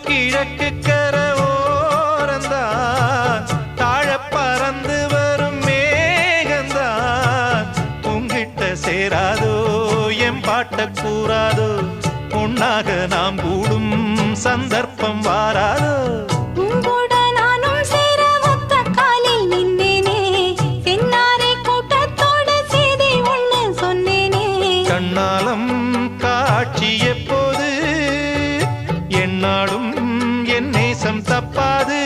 கிழக்கு கரோரந்தான் தாழ பறந்து வரும் மேகந்தான் உங்கிட்ட சேராதோ என் பாட்ட கூறாதோ பொன்னாக நாம் கூடும் சந்தர்ப்பம் வாராதோ கண்ணாலம் காட்சி எப்போது என்னாலும் என் நேசம் தப்பாது